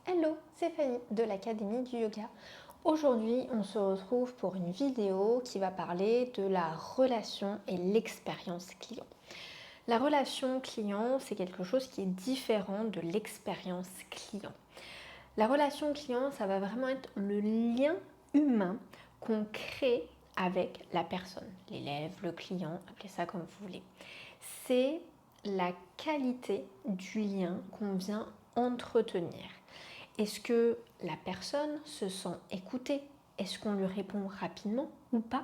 Hello, c'est Fanny de l'Académie du Yoga. Aujourd'hui, on se retrouve pour une vidéo qui va parler de la relation et l'expérience client. La relation client, c'est quelque chose qui est différent de l'expérience client. La relation client, ça va vraiment être le lien humain qu'on crée avec la personne, l'élève, le client, appelez ça comme vous voulez. C'est la qualité du lien qu'on vient entretenir. Est-ce que la personne se sent écoutée? Est-ce qu'on lui répond rapidement ou pas?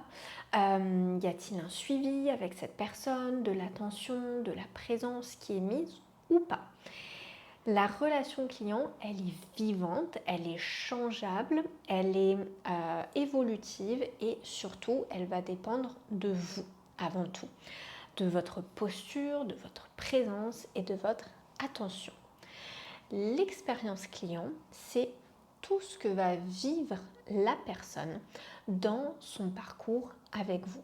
Y a-t-il un suivi avec cette personne, de l'attention, de la présence qui est mise ou pas? La relation client, elle est vivante, elle est changeable, elle est évolutive et surtout, elle va dépendre de vous avant tout, de votre posture, de votre présence et de votre attention. L'expérience client, c'est tout ce que va vivre la personne dans son parcours avec vous.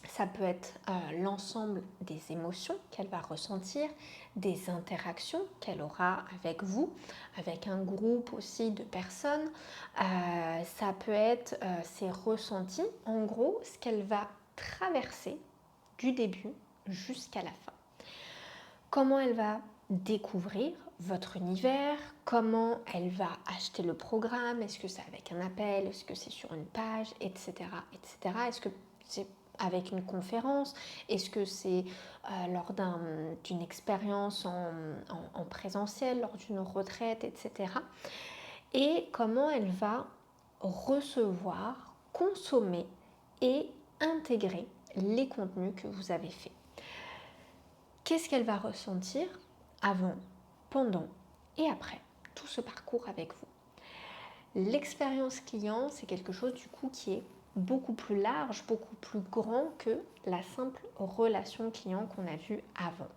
Ça peut être l'ensemble des émotions qu'elle va ressentir, des interactions qu'elle aura avec vous, avec un groupe aussi de personnes. Ça peut être ses ressentis, en gros, ce qu'elle va traverser du début jusqu'à la fin. Comment elle va découvrir votre univers, comment elle va acheter le programme, est-ce que c'est avec un appel, est-ce que c'est sur une page, etc. etc. Est-ce que c'est avec une conférence, est-ce que c'est lors d'une expérience en présentiel, lors d'une retraite, etc. Et comment elle va recevoir, consommer et intégrer les contenus que vous avez faits. Qu'est-ce qu'elle va ressentir avant, pendant et après tout ce parcours avec vous? L'expérience client, c'est quelque chose du coup qui est beaucoup plus large, beaucoup plus grand que la simple relation client qu'on a vue avant.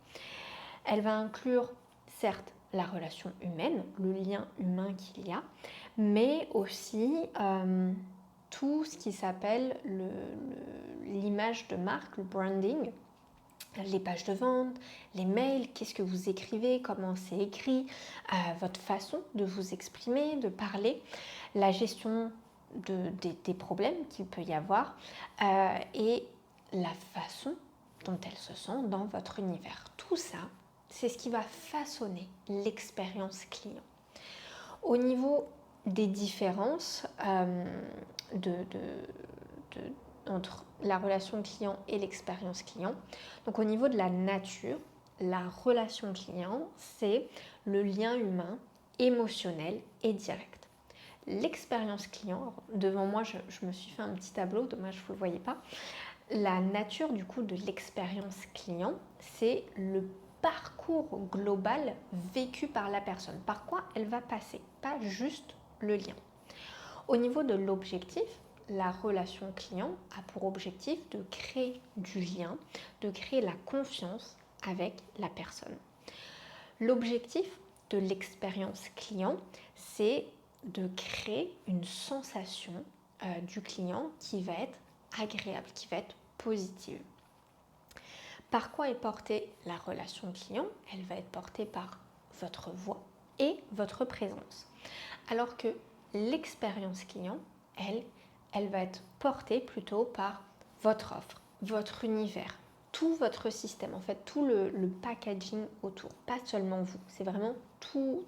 Elle va inclure certes la relation humaine, le lien humain qu'il y a, mais aussi tout ce qui s'appelle l'image de marque, le branding, les pages de vente, les mails, qu'est-ce que vous écrivez, comment c'est écrit, votre façon de vous exprimer, de parler, la gestion des problèmes qu'il peut y avoir et la façon dont elle se sent dans votre univers. Tout ça, c'est ce qui va façonner l'expérience client. Au niveau des différences entre la relation client et l'expérience client. Donc au niveau de la nature, la relation client, c'est le lien humain, émotionnel et direct. L'expérience client, devant moi je me suis fait un petit tableau, dommage vous ne le voyez pas. La nature du coup de l'expérience client, c'est le parcours global vécu par la personne. Par quoi elle va passer, pas juste le lien. Au niveau de l'objectif, la relation client a pour objectif de créer du lien, de créer la confiance avec la personne. L'objectif de l'expérience client, c'est de créer une sensation du client qui va être agréable, qui va être positive. Par quoi est portée la relation client? Elle va être portée par votre voix et votre présence. Alors que l'expérience client, elle va être portée plutôt par votre offre, votre univers, tout votre système, en fait, tout le packaging autour, pas seulement vous, c'est vraiment tout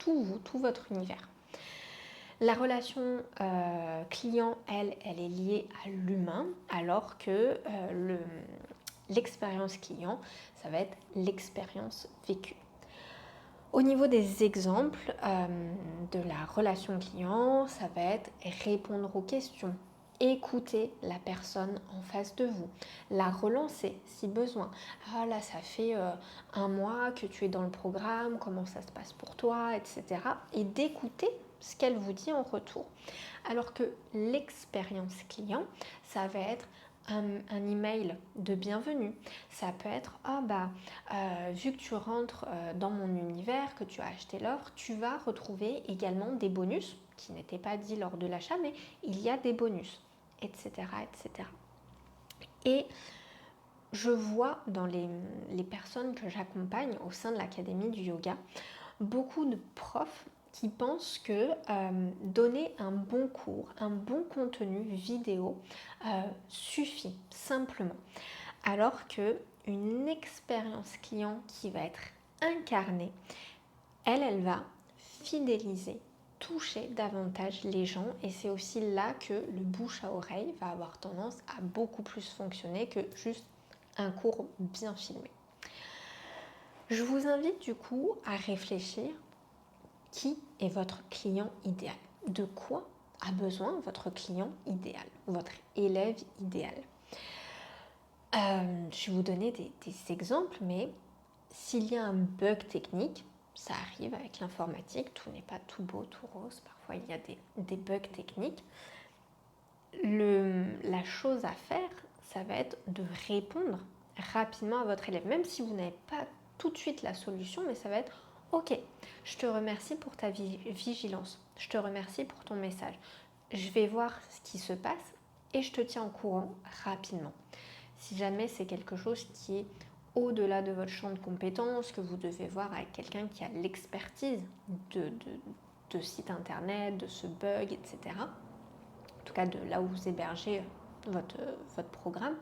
vous, tout votre univers. La relation client, elle est liée à l'humain, alors que l'expérience client, ça va être l'expérience vécue. Au niveau des exemples de la relation client, ça va être répondre aux questions, écouter la personne en face de vous, la relancer si besoin. Ah là, ça fait un mois que tu es dans le programme, comment ça se passe pour toi, etc. Et d'écouter ce qu'elle vous dit en retour. Alors que l'expérience client, ça va être un email de bienvenue. Ça peut être vu que tu rentres dans mon univers, que tu as acheté l'or, tu vas retrouver également des bonus qui n'étaient pas dits lors de l'achat, mais il y a des bonus, etc. etc. Et je vois dans les personnes que j'accompagne au sein de l'Académie du Yoga beaucoup de profs qui pensent que donner un bon cours, un bon contenu vidéo suffit simplement. Alors que une expérience client qui va être incarnée, elle va fidéliser, toucher davantage les gens, et c'est aussi là que le bouche à oreille va avoir tendance à beaucoup plus fonctionner que juste un cours bien filmé. Je vous invite du coup à réfléchir: qui est votre client idéal? De quoi a besoin votre client idéal, votre élève idéal? Je vais vous donner des exemples, mais s'il y a un bug technique, ça arrive avec l'informatique, tout n'est pas tout beau, tout rose, parfois il y a des bugs techniques. La chose à faire, ça va être de répondre rapidement à votre élève, même si vous n'avez pas tout de suite la solution, mais ça va être: ok, je te remercie pour ta vigilance, je te remercie pour ton message, je vais voir ce qui se passe et je te tiens au courant rapidement. Si jamais c'est quelque chose qui est au-delà de votre champ de compétences, que vous devez voir avec quelqu'un qui a l'expertise de site internet, de ce bug, etc., en tout cas de là où vous hébergez votre programme,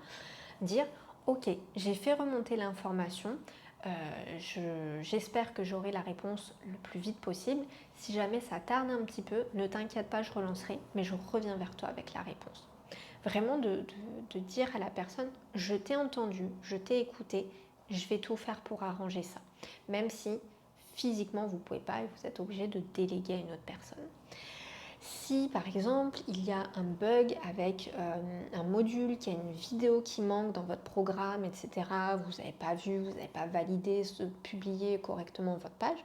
dire: ok, j'ai fait remonter l'information, j'espère que j'aurai la réponse le plus vite possible. Si jamais ça tarde un petit peu, ne t'inquiète pas, je relancerai, mais je reviens vers toi avec la réponse. Vraiment de dire à la personne: je t'ai entendu, je t'ai écouté, je vais tout faire pour arranger ça. Même si physiquement vous ne pouvez pas et vous êtes obligé de déléguer à une autre personne. Si par exemple il y a un bug avec un module, qu'il y a une vidéo qui manque dans votre programme, etc., vous n'avez pas vu, vous n'avez pas validé, publié correctement votre page,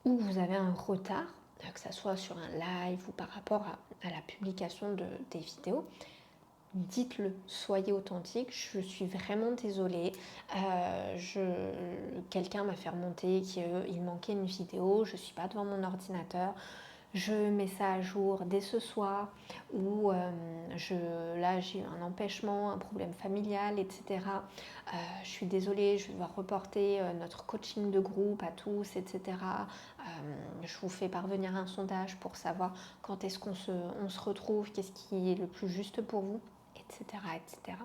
ou vous avez un retard, que ce soit sur un live ou par rapport à la publication des vidéos, dites-le, soyez authentique: je suis vraiment désolée, quelqu'un m'a fait remonter qu'il manquait une vidéo, je ne suis pas devant mon ordinateur, je mets ça à jour dès ce soir, ou là j'ai eu un empêchement, un problème familial, etc. Je suis désolée, je vais devoir reporter notre coaching de groupe à tous, etc. Je vous fais parvenir un sondage pour savoir quand est-ce qu'on se retrouve, qu'est-ce qui est le plus juste pour vous, etc., etc.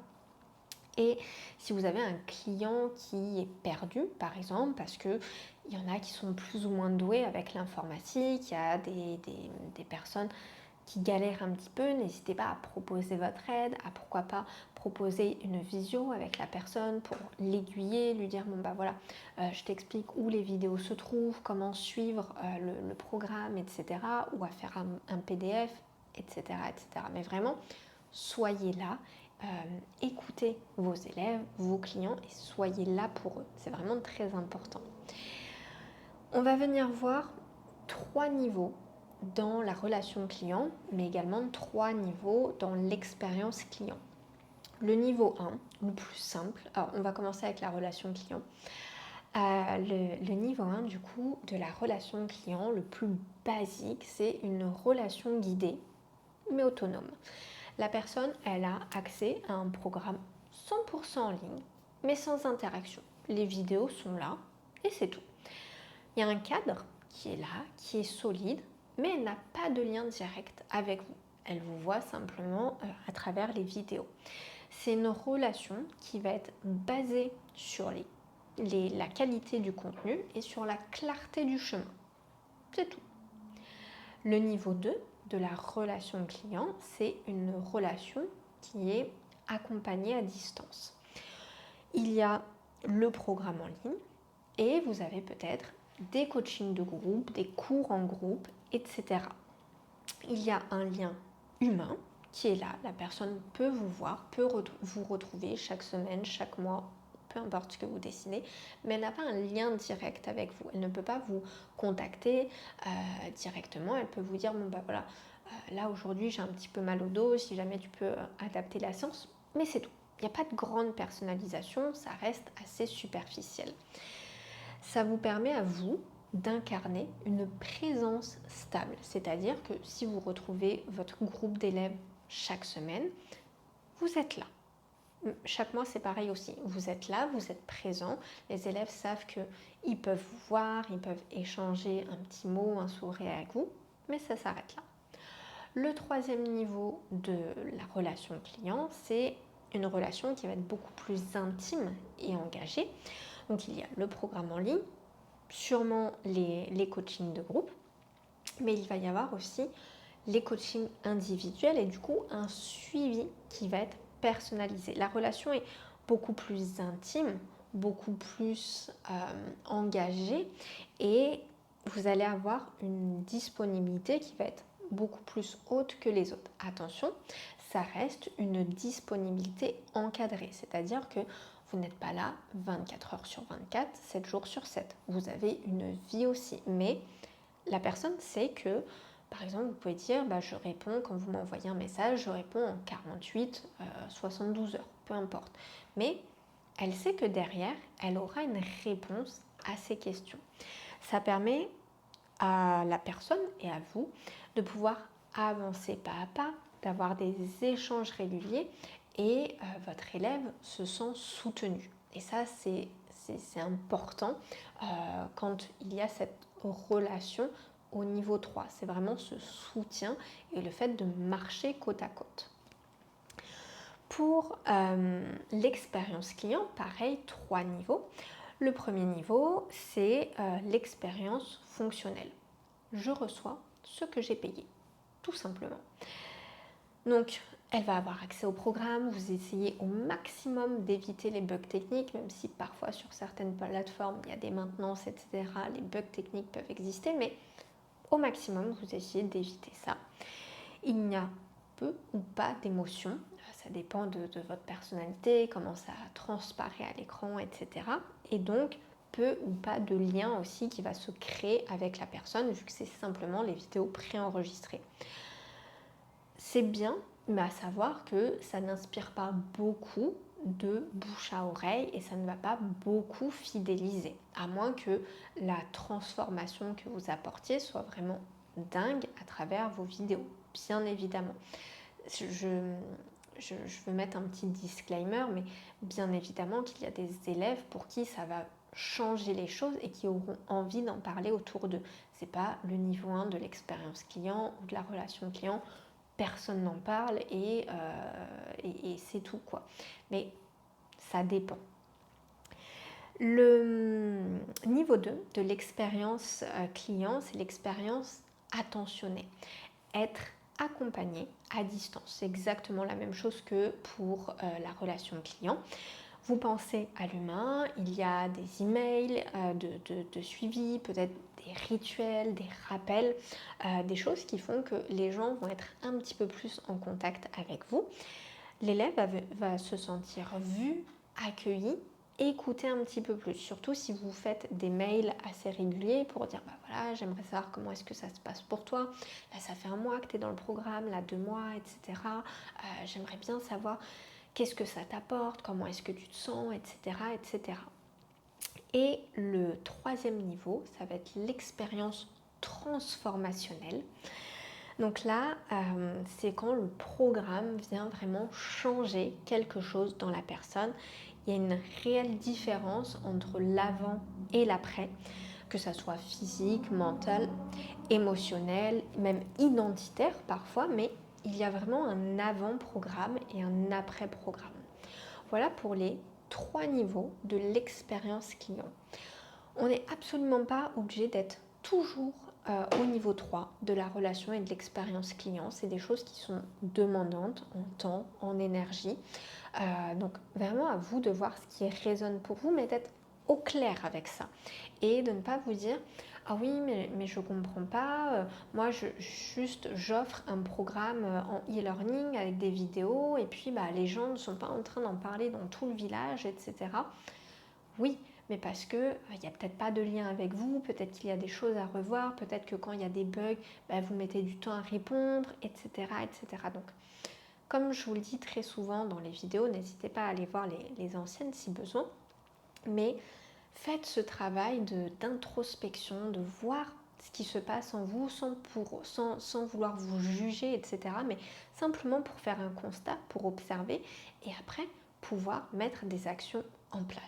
Et si vous avez un client qui est perdu, par exemple, parce qu'il y en a qui sont plus ou moins doués avec l'informatique, il y a des personnes qui galèrent un petit peu, n'hésitez pas à proposer votre aide, à pourquoi pas proposer une visio avec la personne pour l'aiguiller, lui dire: bon bah voilà, je t'explique où les vidéos se trouvent, comment suivre le programme, etc. ou à faire un PDF, etc., etc. Mais vraiment, soyez là, écoutez vos élèves, vos clients, et soyez là pour eux. C'est vraiment très important. On va venir voir 3 niveaux dans la relation client, mais également 3 niveaux dans l'expérience client. Le niveau 1, le plus simple, alors on va commencer avec la relation client. Le niveau 1 du coup de la relation client, le plus basique, c'est une relation guidée mais autonome. La personne, elle a accès à un programme 100% en ligne, mais sans interaction. Les vidéos sont là et c'est tout. Il y a un cadre qui est là, qui est solide, mais elle n'a pas de lien direct avec vous. Elle vous voit simplement à travers les vidéos. C'est une relation qui va être basée sur la qualité du contenu et sur la clarté du chemin. C'est tout. Le niveau 2 de la relation client, c'est une relation qui est accompagnée à distance. Il y a le programme en ligne et vous avez peut-être des coachings de groupe, des cours en groupe, etc. Il y a un lien humain qui est là. La personne peut vous voir, peut vous retrouver chaque semaine, chaque mois, peu importe ce que vous décidez, mais elle n'a pas un lien direct avec vous. Elle ne peut pas vous contacter directement. Elle peut vous dire: bon bah voilà, là aujourd'hui j'ai un petit peu mal au dos, si jamais tu peux adapter la séance, mais c'est tout. Il n'y a pas de grande personnalisation, ça reste assez superficiel. Ça vous permet à vous d'incarner une présence stable, c'est-à-dire que si vous retrouvez votre groupe d'élèves chaque semaine, vous êtes là. chaque mois, c'est pareil aussi. Vous êtes là, vous êtes présent. Les élèves savent qu'ils peuvent vous voir, ils peuvent échanger un petit mot, un sourire avec vous, mais ça s'arrête là. Le troisième niveau de la relation client, c'est une relation qui va être beaucoup plus intime et engagée. Donc, il y a le programme en ligne, sûrement les coachings de groupe, mais il va y avoir aussi les coachings individuels et du coup un suivi qui va être personnalisé. La relation est beaucoup plus intime, beaucoup plus engagée et vous allez avoir une disponibilité qui va être beaucoup plus haute que les autres. Attention, ça reste une disponibilité encadrée, c'est-à-dire que vous n'êtes pas là 24 heures sur 24, 7 jours sur 7. Vous avez une vie aussi, mais la personne sait que, par exemple, vous pouvez dire, je réponds, quand vous m'envoyez un message, je réponds en 48, 72 heures, peu importe. Mais elle sait que derrière, elle aura une réponse à ces questions. Ça permet à la personne et à vous de pouvoir avancer pas à pas, d'avoir des échanges réguliers et votre élève se sent soutenu. Et ça, c'est important quand il y a cette relation au niveau 3. C'est vraiment ce soutien et le fait de marcher côte à côte. Pour l'expérience client, pareil, 3 niveaux. Le premier niveau, c'est l'expérience fonctionnelle. Je reçois ce que j'ai payé, tout simplement. Donc, elle va avoir accès au programme, vous essayez au maximum d'éviter les bugs techniques, même si parfois sur certaines plateformes, il y a des maintenances, etc. Les bugs techniques peuvent exister, mais au maximum, vous essayez d'éviter ça. Il n'y a peu ou pas d'émotion, ça dépend de votre personnalité, comment ça transparaît à l'écran, etc. Et donc, peu ou pas de lien aussi qui va se créer avec la personne, vu que c'est simplement les vidéos préenregistrées. C'est bien, mais à savoir que ça n'inspire pas beaucoup de bouche à oreille et ça ne va pas beaucoup fidéliser, à moins que la transformation que vous apportiez soit vraiment dingue à travers vos vidéos, bien évidemment. Je veux mettre un petit disclaimer, mais bien évidemment qu'il y a des élèves pour qui ça va changer les choses et qui auront envie d'en parler autour d'eux. C'est pas le niveau 1 de l'expérience client ou de la relation client. Personne n'en parle et c'est tout quoi. Mais ça dépend. Le niveau 2 de l'expérience client, c'est l'expérience attentionnée. Être accompagné à distance. C'est exactement la même chose que pour la relation client. Vous pensez à l'humain, il y a des emails de suivi, peut-être des rituels, des rappels, des choses qui font que les gens vont être un petit peu plus en contact avec vous. L'élève va se sentir vu, accueilli, écouter un petit peu plus, surtout si vous faites des mails assez réguliers pour dire voilà, j'aimerais savoir comment est-ce que ça se passe pour toi, là ça fait 1 mois que tu es dans le programme, là 2 mois, etc. J'aimerais bien savoir qu'est-ce que ça t'apporte, comment est-ce que tu te sens, etc. etc. Et le 3e niveau, ça va être l'expérience transformationnelle. Donc là, c'est quand le programme vient vraiment changer quelque chose dans la personne. Il y a une réelle différence entre l'avant et l'après, que ça soit physique, mental, émotionnel, même identitaire parfois, mais il y a vraiment un avant-programme et un après-programme. Voilà pour les 3 niveaux de l'expérience client. On n'est absolument pas obligé d'être toujours au niveau 3 de la relation et de l'expérience client. C'est des choses qui sont demandantes en temps, en énergie. Donc vraiment à vous de voir ce qui résonne pour vous, mais d'être au clair avec ça. Et de ne pas vous dire ah oui, mais je ne comprends pas. Moi, j'offre un programme en e-learning avec des vidéos et puis les gens ne sont pas en train d'en parler dans tout le village, etc. Oui, mais parce qu'il n'y a peut-être pas de lien avec vous, peut-être qu'il y a des choses à revoir, peut-être que quand il y a des bugs, vous mettez du temps à répondre, etc. etc. Donc, comme je vous le dis très souvent dans les vidéos, n'hésitez pas à aller voir les anciennes si besoin, mais faites ce travail d'introspection, de voir ce qui se passe en vous sans vouloir vous juger, etc. Mais simplement pour faire un constat, pour observer et après pouvoir mettre des actions en place.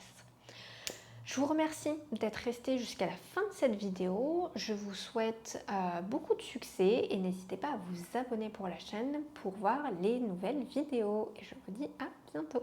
Je vous remercie d'être resté jusqu'à la fin de cette vidéo. Je vous souhaite beaucoup de succès et n'hésitez pas à vous abonner pour la chaîne pour voir les nouvelles vidéos. Et je vous dis à bientôt.